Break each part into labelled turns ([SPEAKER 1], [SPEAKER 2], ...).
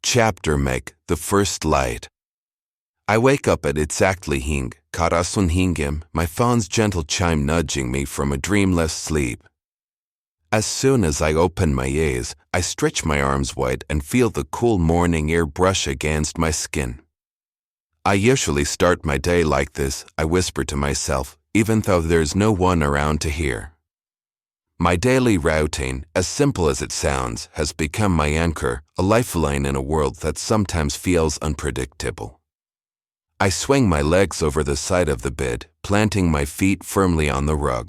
[SPEAKER 1] Chapter make the first light. I wake up at exactly hing, karasun hingem, my phone's gentle chime nudging me from a dreamless sleep. As soon as I open my eyes, I stretch my arms wide and feel the cool morning air brush against my skin. I usually start my day like this, I whisper to myself, even though there's no one around to hear. My daily routine, as simple as it sounds, has become my anchor, a lifeline in a world that sometimes feels unpredictable. I swing my legs over the side of the bed, planting my feet firmly on the rug.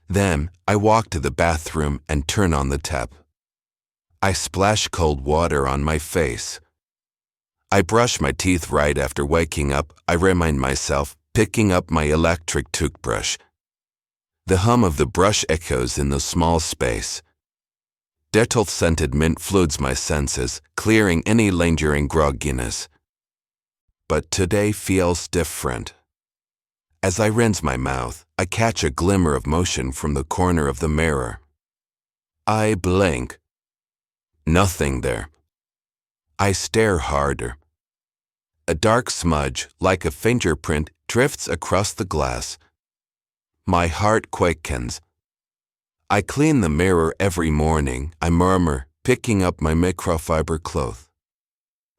[SPEAKER 1] Then, I walk to the bathroom and turn on the tap. I splash cold water on my face. I brush my teeth right after waking up, I remind myself, picking up my electric toothbrush. The hum of the brush echoes in the small space. Dettol-scented mint floods my senses, clearing any lingering grogginess. But today feels different. As I rinse my mouth, I catch a glimmer of motion from the corner of the mirror. I blink. Nothing there. I stare harder. A dark smudge, like a fingerprint, drifts across the glass. My heart quickens. I clean the mirror every morning, I murmur, picking up my microfiber cloth.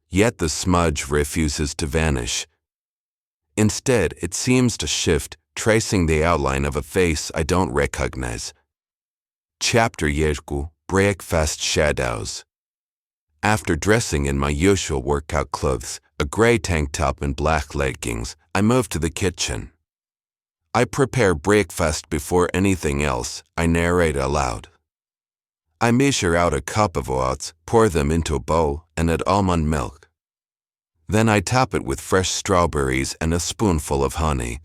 [SPEAKER 1] Yet the smudge refuses to vanish. Instead, it seems to shift, tracing the outline of a face I don't recognize. Chapter 2: Breakfast Shadows. After dressing in my usual workout clothes, a gray tank top and black leggings, I move to the kitchen. I prepare breakfast before anything else, I narrate aloud. I measure out a cup of oats, pour them into a bowl, and add almond milk. Then I top it with fresh strawberries and a spoonful of honey.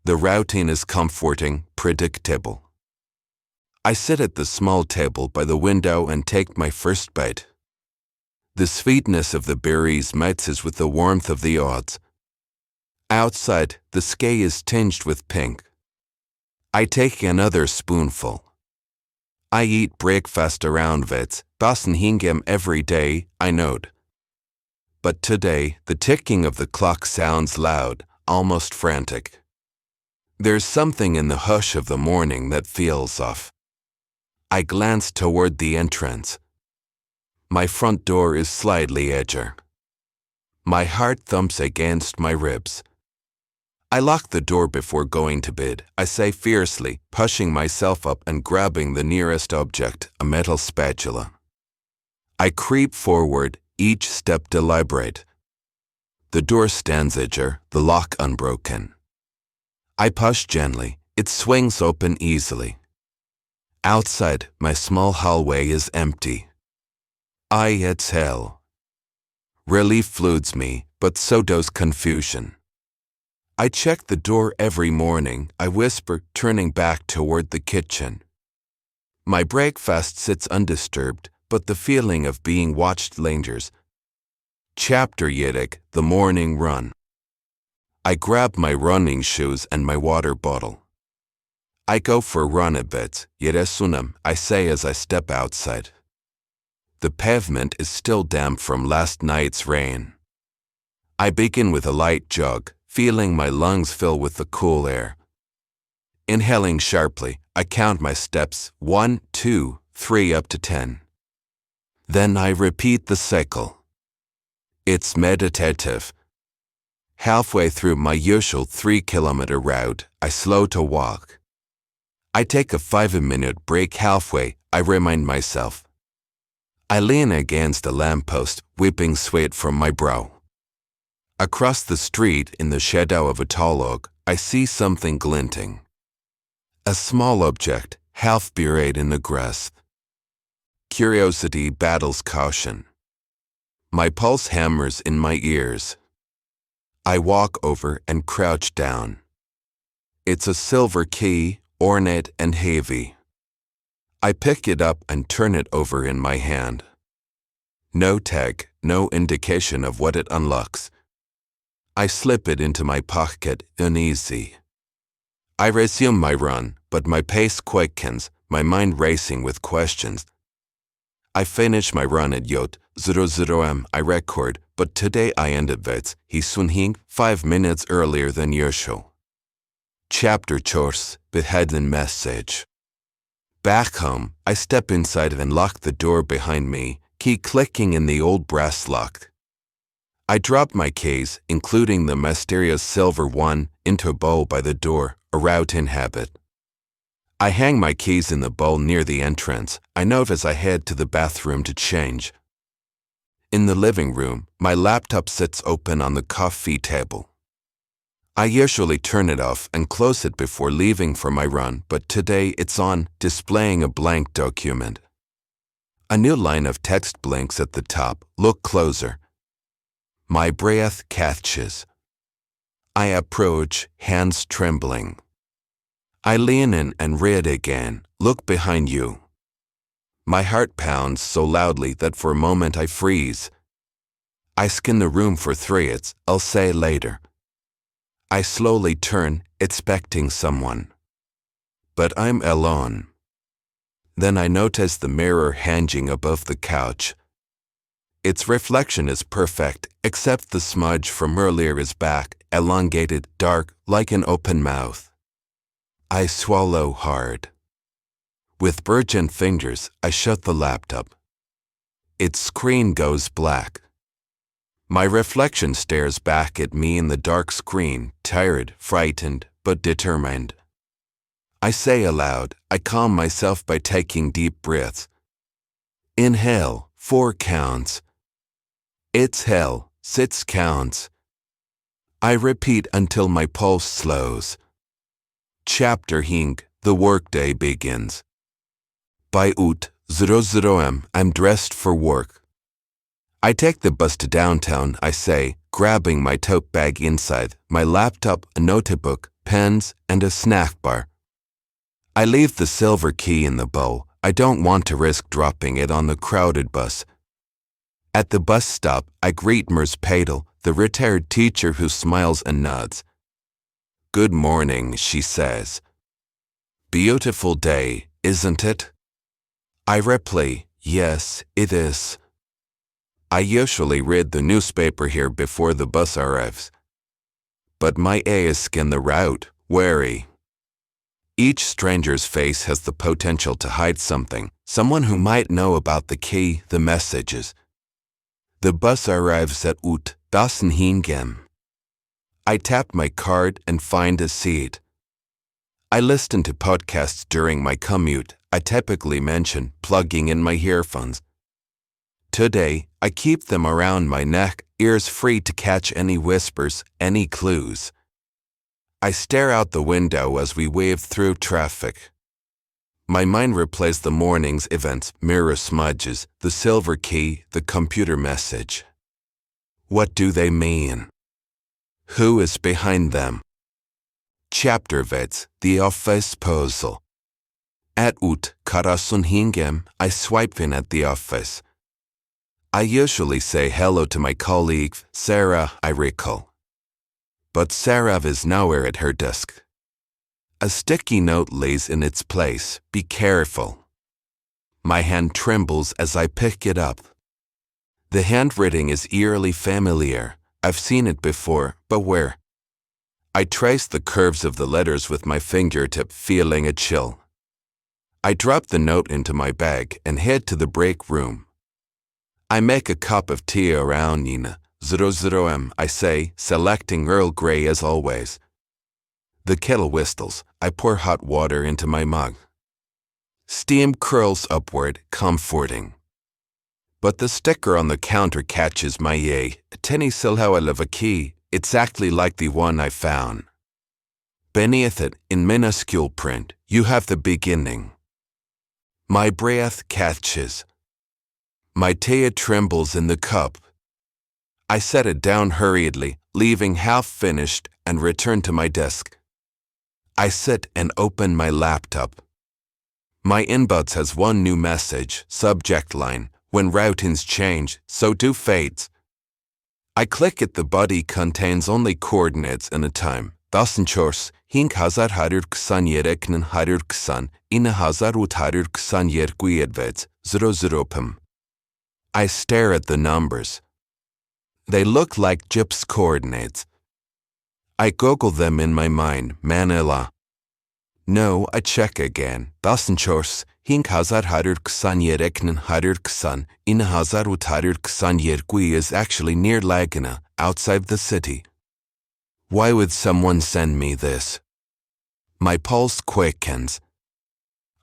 [SPEAKER 1] The routine is comforting, predictable. I sit at the small table by the window and take my first bite. The sweetness of the berries mixes with the warmth of the oats. Outside, the sky is tinged with pink. I take another spoonful. I eat breakfast around vets, bassen hingem every day, I note. But today, the ticking of the clock sounds loud, almost frantic. There's something in the hush of the morning that feels off. I glance toward the entrance. My front door is slightly ajar. My heart thumps against my ribs. I lock the door before going to bed, I say fiercely, pushing myself up and grabbing the nearest object, a metal spatula. I creep forward, each step deliberate. The door stands ajar, the lock unbroken. I push gently, it swings open easily. Outside, my small hallway is empty. I exhale. Relief floods me, but so does confusion. I check the door every morning, I whisper, turning back toward the kitchen. My breakfast sits undisturbed, but the feeling of being watched lingers. Chapter 3: The Morning Run. I grab my running shoes and my water bottle. I go for a run a bit, yeresunam, I say as I step outside. The pavement is still damp from last night's rain. I begin with a light jog, feeling my lungs fill with the cool air. Inhaling sharply, I count my steps, 1, 2, 3 up to 10. Then I repeat the cycle. It's meditative. Halfway through my usual 3-kilometer route, I slow to walk. I take a 5-minute break halfway, I remind myself. I lean against a lamppost, wiping sweat from my brow. Across the street, in the shadow of a tall oak, I see something glinting. A small object, half buried in the grass. Curiosity battles caution. My pulse hammers in my ears. I walk over and crouch down. It's a silver key, ornate and heavy. I pick it up and turn it over in my hand. No tag, no indication of what it unlocks. I slip it into my pocket, uneasy. I resume my run, but my pace quickens, my mind racing with questions. I finish my run at yacht, 00m I record, but today I ended vets, he sunhing 5 minutes earlier than usual. Chapter chores, beheading message. Back home, I step inside and lock the door behind me, key clicking in the old brass lock. I drop my keys, including the mysterious silver one, into a bowl by the door, a routine habit. I hang my keys in the bowl near the entrance. I note as I head to the bathroom to change. In the living room, my laptop sits open on the coffee table. I usually turn it off and close it before leaving for my run, but today it's on, displaying a blank document. A new line of text blinks at the top. Look closer. My breath catches. I approach, hands trembling. I lean in and read again. Look behind you. My heart pounds so loudly that for a moment I freeze. I scan the room for threats. I'll say later. I slowly turn, expecting someone. But I'm alone. Then I notice the mirror hanging above the couch. Its reflection is perfect, except the smudge from earlier is back, elongated, dark, like an open mouth. I swallow hard. With urgent fingers, I shut the laptop. Its screen goes black. My reflection stares back at me in the dark screen, tired, frightened, but determined. I say aloud, I calm myself by taking deep breaths. Inhale, 4 counts. Exhale, 6 counts. I repeat until my pulse slows. Chapter hing, the workday begins. By 00m, I'm dressed for work. I take the bus to downtown, I say, grabbing my tote bag inside, my laptop, a notebook, pens, and a snack bar. I leave the silver key in the bowl. I don't want to risk dropping it on the crowded bus. At the bus stop, I greet Ms. Padel, the retired teacher who smiles and nods. Good morning, she says. Beautiful day, isn't it? I reply, yes, it is. I usually read the newspaper here before the bus arrives. But my eyes scan the route, wary. Each stranger's face has the potential to hide something, someone who might know about the key, the messages. The bus arrives at Dosenhingem. I tap my card and find a seat. I listen to podcasts during my commute. I typically mention plugging in my earphones. Today, I keep them around my neck, ears free to catch any whispers, any clues. I stare out the window as we wave through traffic. My mind replays the morning's events, mirror smudges, the silver key, the computer message. What do they mean? Who is behind them? Chapter vets, the office puzzle. At Karasunhingem, I swipe in at the office. I usually say hello to my colleague, Sarah, I recall. But Sarah is nowhere at her desk. A sticky note lays in its place, be careful. My hand trembles as I pick it up. The handwriting is eerily familiar. I've seen it before, but where? I trace the curves of the letters with my fingertip, feeling a chill. I drop the note into my bag and head to the break room. I make a cup of tea around Nina. 00m, I say, selecting Earl Grey as always. The kettle whistles. I pour hot water into my mug. Steam curls upward, comforting. But the sticker on the counter catches my eye. Tenny silhouette of a key, exactly like the one I found. Beneath it, in minuscule print, you have the beginning. My breath catches. My tea trembles in the cup. I set it down hurriedly, leaving half finished, and return to my desk. I sit and open my laptop. My inbox has one new message, subject line, when routines change, so do fates. I click it, the body contains only coordinates and a time. Dasenchors, hink hazar harur ksan yereknen harur ksan, ina hazar ut harur ksan yerguiedvets, 00pm. I stare at the numbers. They look like GIPS coordinates. I Google them in my mind, Manila. No, I check again. Dasanchors, Hinkazar Harurksan Yereknen Harurksan, Inhazaru Harurksan Yerkui is actually near Laguna, outside the city. Why would someone send me this? My pulse quickens.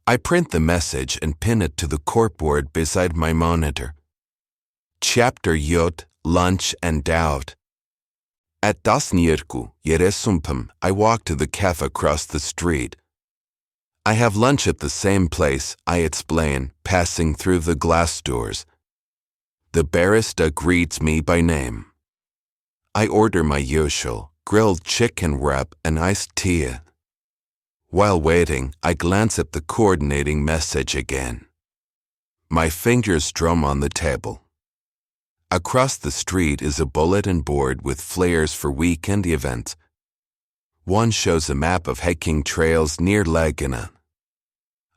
[SPEAKER 1] I print the message and pin it to the corkboard beside my monitor. Chapter Yot, Lunch and Doubt. At Dasnierku, Yeresumpam, I walk to the cafe across the street. I have lunch at the same place, I explain, passing through the glass doors. The barista greets me by name. I order my usual, grilled chicken wrap and iced tea. While waiting, I glance at the coordinating message again. My fingers drum on the table. Across the street is a bulletin board with flyers for weekend events. One shows a map of hiking trails near Laguna.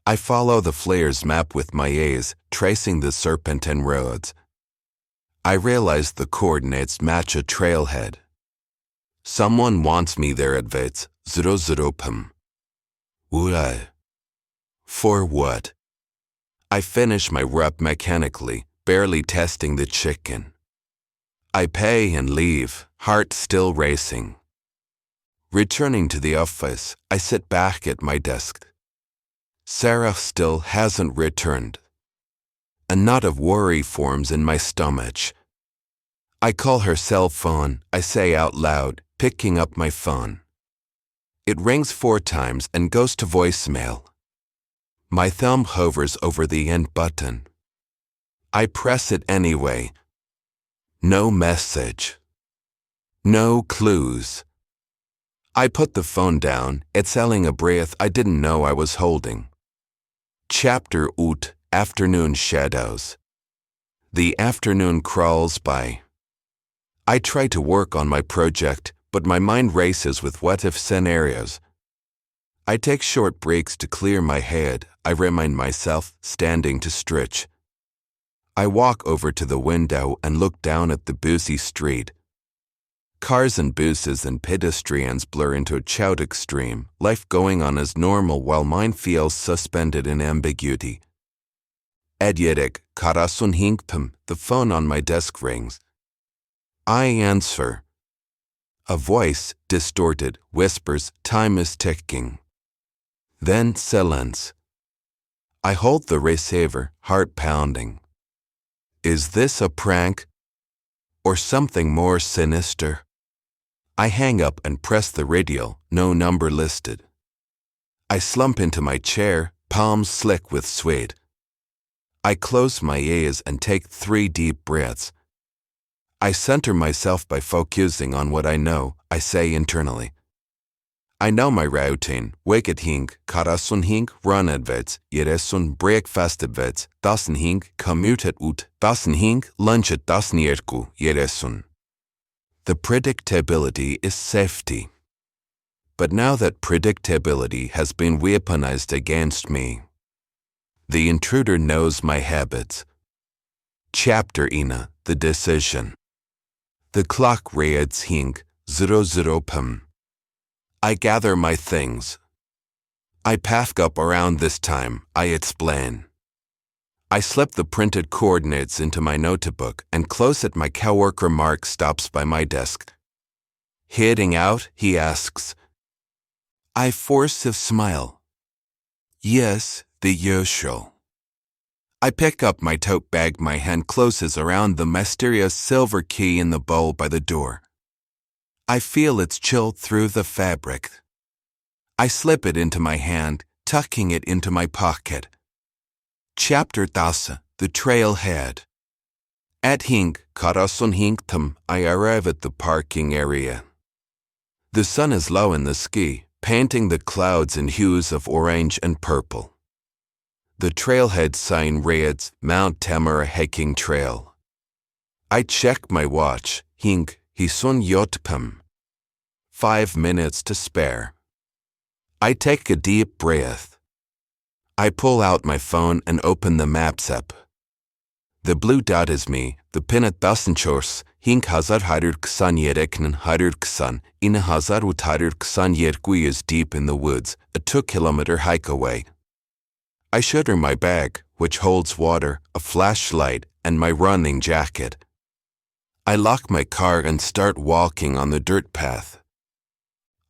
[SPEAKER 1] I follow the flyers map with my eyes, tracing the serpentine roads. I realize the coordinates match a trailhead. Someone wants me there at Vets, 00 pm. Would I? For what? I finish my rep mechanically, barely testing the chicken. I pay and leave, heart still racing. Returning to the office, I sit back at my desk. Sarah still hasn't returned. A knot of worry forms in my stomach. I call her cell phone, I say out loud, picking up my phone. It rings 4 times and goes to voicemail. My thumb hovers over the end button. I press it anyway. No message. No clues. I put the phone down, exhaling a breath I didn't know I was holding. Chapter Ut, Afternoon Shadows. The afternoon crawls by. I try to work on my project, but my mind races with what-if scenarios. I take short breaks to clear my head, I remind myself, standing to stretch. I walk over to the window and look down at the busy street. Cars and buses and pedestrians blur into a chaotic stream, life going on as normal while mine feels suspended in ambiguity. Edyerik, karasun hinkpim, the phone on my desk rings. I answer. A voice, distorted, whispers, time is ticking. Then silence. I hold the receiver, heart pounding. Is this a prank? Or something more sinister? I hang up and press the radio, no number listed. I slump into my chair, palms slick with sweat. I close my eyes and take 3 deep breaths. I center myself by focusing on what I know, I say internally. I know my routine, wake hing, karasun hing, run advets, yeresun breakfast advets, dasen hing, commutet ut, dasen hing, lunch at dasnierku, yeresun. The predictability is safety. But now that predictability has been weaponized against me, the intruder knows my habits. Chapter Ina, the decision. The clock reads hing, 00 pm. I gather my things. I pack up around this time, I explain. I slip the printed coordinates into my notebook and close it. My coworker Mark stops by my desk. Heading out, he asks. I force a smile. Yes, the usual. I pick up my tote bag. My hand closes around the mysterious silver key in the bowl by the door. I feel its chill through the fabric. I slip it into my hand, tucking it into my pocket. Chapter Dasa, the trailhead. At Hing, Karasun Hingtam, I arrive at the parking area. The sun is low in the sky, painting the clouds in hues of orange and purple. The trailhead sign reads Mount Tamara Hiking Trail. I check my watch, Hing, Hisun Yotpam. 5 minutes to spare. I take a deep breath. I pull out my phone and open the Maps app. The blue dot is me, the pin at Basenchors, hink hazar harir ksan yereknen harir ksan, ina hazar ut harir ksan yergui is deep in the woods, a 2-kilometer hike away. I shoulder my bag, which holds water, a flashlight, and my running jacket. I lock my car and start walking on the dirt path.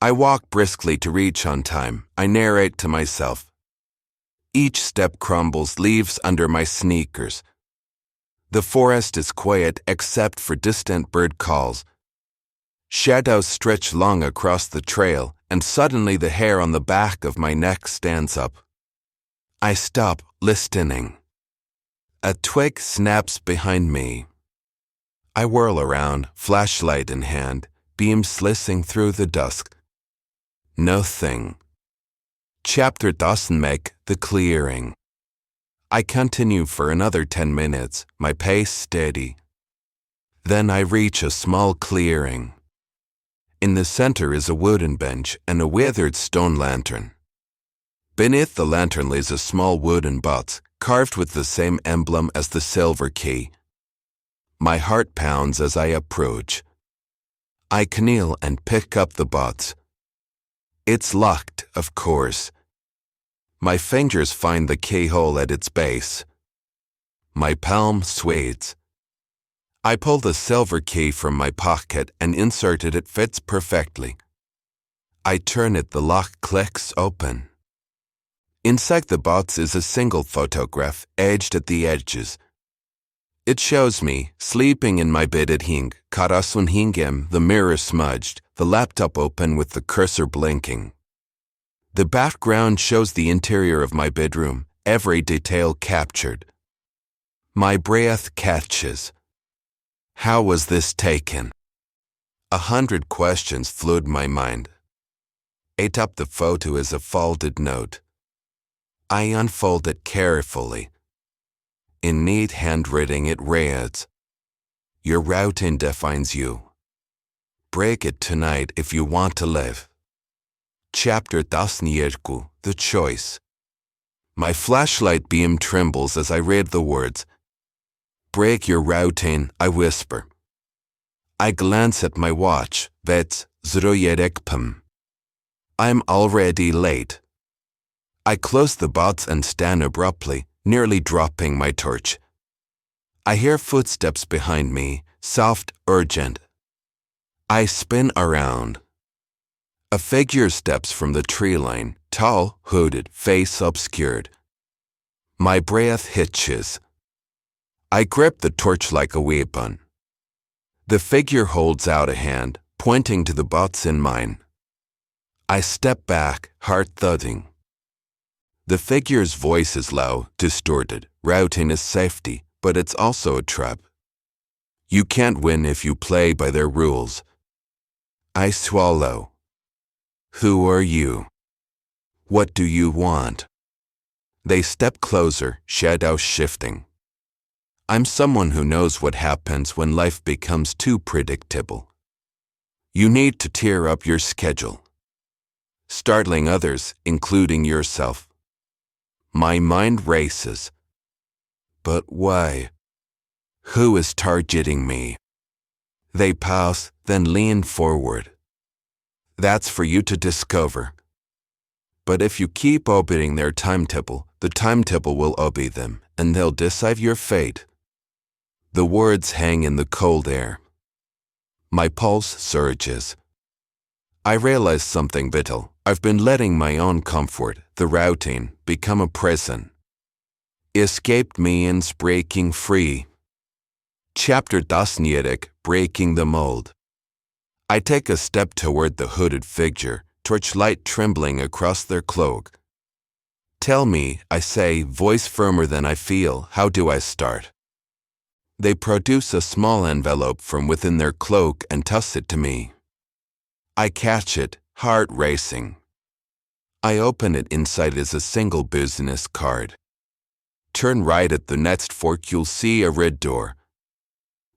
[SPEAKER 1] I walk briskly to reach on time. I narrate to myself. Each step crumbles leaves under my sneakers. The forest is quiet except for distant bird calls. Shadows stretch long across the trail, and suddenly the hair on the back of my neck stands up. I stop, listening. A twig snaps behind me. I whirl around, flashlight in hand, beam slicing through the dusk. Nothing. Chapter doesn't make the clearing. I continue for another 10 minutes, my pace steady. Then I reach a small clearing. In the center is a wooden bench and a withered stone lantern. Beneath the lantern lays a small wooden box, carved with the same emblem as the silver key. My heart pounds as I approach. I kneel and pick up the box. It's locked, of course. My fingers find the keyhole at its base. My palm sways. I pull the silver key from my pocket and insert it. It fits perfectly. I turn it. The lock clicks open. Inside the box is a single photograph, edged at the edges. It shows me, sleeping in my bed at hing, karasun hingem, the mirror smudged, the laptop open with the cursor blinking. The background shows the interior of my bedroom, every detail captured. My breath catches. How was this taken? 100 questions flood my mind. Atop the photo is a folded note. I unfold it carefully. In neat handwriting it reads, "Your routine defines you. Break it tonight if you want to live." Chapter 19, The Choice. My flashlight beam trembles as I read the words. "Break your routine," I whisper. I glance at my watch. Vets 0:00 I'm already late. I close the box and stand abruptly, nearly dropping my torch. I hear footsteps behind me, soft, urgent. I spin around. A figure steps from the tree line, tall, hooded, face obscured. My breath hitches. I grip the torch like a weapon. The figure holds out a hand, pointing to the box in mine. I step back, heart thudding. The figure's voice is low, distorted. Routing is safety, but it's also a trap. You can't win if you play by their rules. I swallow. Who are you? What do you want? They step closer, shadows shifting. I'm someone who knows what happens when life becomes too predictable. You need to tear up your schedule, startling others, including yourself. My mind races. But why? Who is targeting me? They pause, then lean forward. That's for you to discover. But if you keep obeying their timetable, the timetable will obey them, and they'll decide your fate. The words hang in the cold air. My pulse surges. I realize something vital. I've been letting my own comfort, the routine, become a prison. Escaped means breaking free. Chapter 20, Breaking the Mold. I take a step toward the hooded figure, torchlight trembling across their cloak. "Tell me," I say, voice firmer than I feel, "how do I start?" They produce a small envelope from within their cloak and toss it to me. I catch it, heart racing. I open it. Inside is a single business card. Turn right at the next fork, you'll see a red door.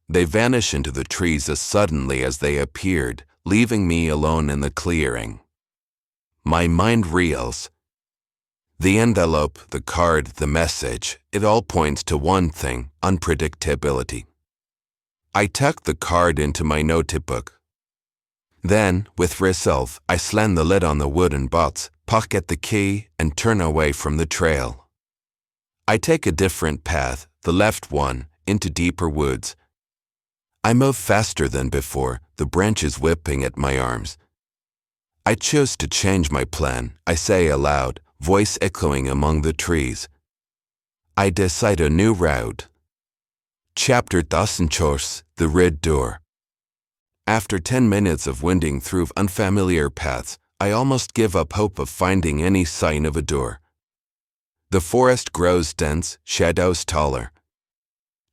[SPEAKER 1] They vanish into the trees as suddenly as they appeared, leaving me alone in the clearing. My mind reels. The envelope, the card, the message, it all points to one thing: unpredictability. I tuck the card into my notebook. Then, with resolve, I slam the lid on the wooden box, pocket the key, and turn away from the trail. I take a different path, the left one, into deeper woods. I move faster than before, the branches whipping at my arms. I choose to change my plan, I say aloud, voice echoing among the trees. I decide a new route. Chapter 14: The Red Door. After 10 minutes of winding through unfamiliar paths, I almost give up hope of finding any sign of a door. The forest grows dense, shadows taller.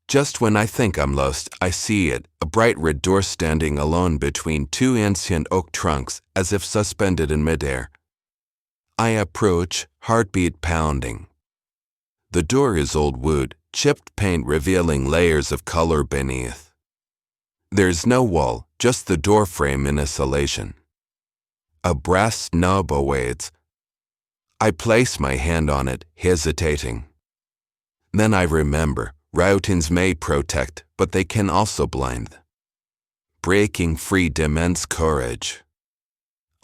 [SPEAKER 1] Just when I think I'm lost, I see it, a bright red door standing alone between two ancient oak trunks, as if suspended in midair. I approach, heartbeat pounding. The door is old wood, chipped paint revealing layers of color beneath. There's no wall, just the door frame in isolation. A brass knob awaits. I place my hand on it, hesitating. Then I remember, routines may protect, but they can also blind. Breaking free demands courage.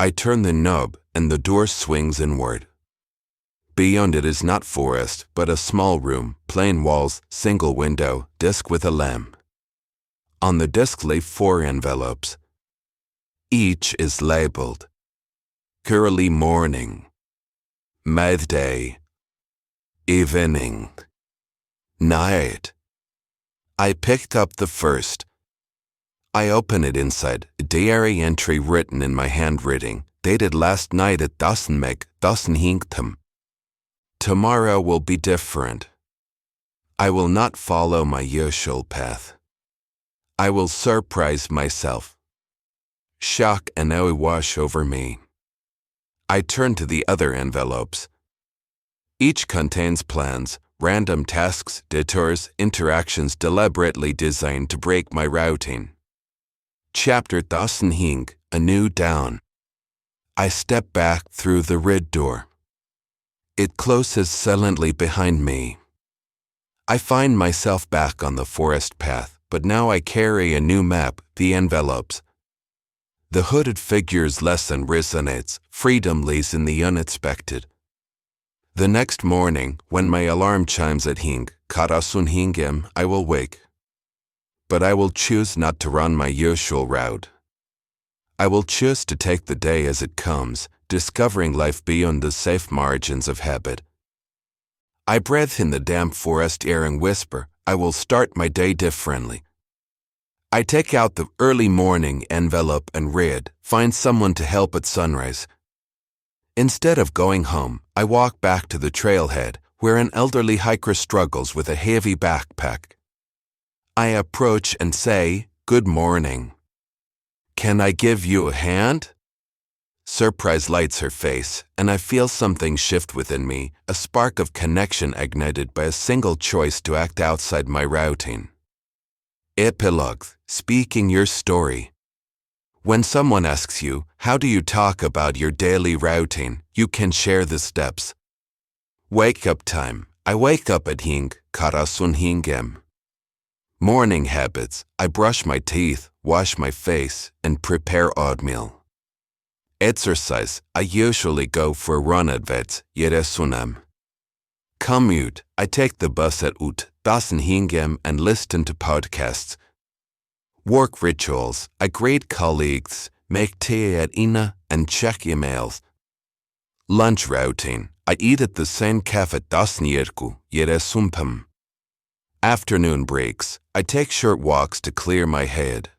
[SPEAKER 1] I turn the knob, and the door swings inward. Beyond it is not forest, but a small room, plain walls, single window, desk with a lamp. On the desk lay 4 envelopes. Each is labeled early morning, midday, evening, night. I picked up the first. I open it inside, a diary entry written in my handwriting, dated last night at Dawson. Tomorrow will be different. I will not follow my usual path. I will surprise myself. Shock and awe wash over me. I turn to the other envelopes. Each contains plans, random tasks, detours, interactions deliberately designed to break my routine. Chapter 14: A New Dawn. I step back through the red door. It closes silently behind me. I find myself back on the forest path, but now I carry a new map, the envelopes. The hooded figure's lesson resonates, freedom lays in the unexpected. The next morning, when my alarm chimes at Karasun hingem, I will wake. But I will choose not to run my usual route. I will choose to take the day as it comes, discovering life beyond the safe margins of habit. I breathe in the damp forest air and whisper, I will start my day differently. I take out the early morning envelope and read, find someone to help at sunrise. Instead of going home, I walk back to the trailhead, where an elderly hiker struggles with a heavy backpack. I approach and say, "Good morning. Can I give you a hand?" Surprise lights her face, and I feel something shift within me, a spark of connection ignited by a single choice to act outside my routine. Epilogue: Speaking your story. When someone asks you, how do you talk about your daily routine, you can share the steps. Wake up time. I wake up at Karasun hingem. Morning habits. I brush my teeth, wash my face, and prepare oatmeal. Exercise. I usually go for a run at Yeresunam. Commute. I take the bus at Dawson hingem and listen to podcasts. Work rituals. I greet colleagues, make tea at Ina, and check emails. Lunch routine. I eat at the same cafe at Dawson Yeresumpam. Afternoon breaks. I take short walks to clear my head.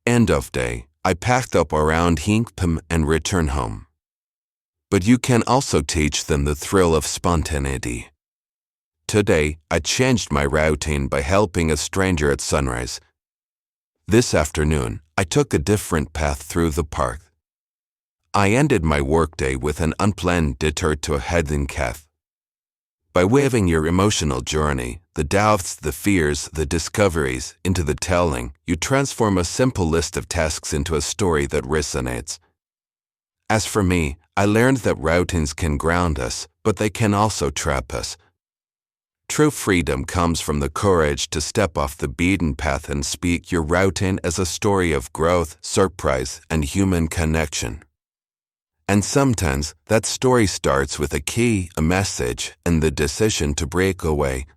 [SPEAKER 1] End of day. I packed up around Hinkpam and return home. But you can also teach them the thrill of spontaneity. Today, I changed my routine by helping a stranger at sunrise. This afternoon, I took a different path through the park. I ended my workday with an unplanned detour to a hidden cafe. By weaving your emotional journey, the doubts, the fears, the discoveries, into the telling, you transform a simple list of tasks into a story that resonates. As for me, I learned that routines can ground us, but they can also trap us. True freedom comes from the courage to step off the beaten path and speak your routine as a story of growth, surprise, and human connection. And sometimes that story starts with a key, a message, and the decision to break away,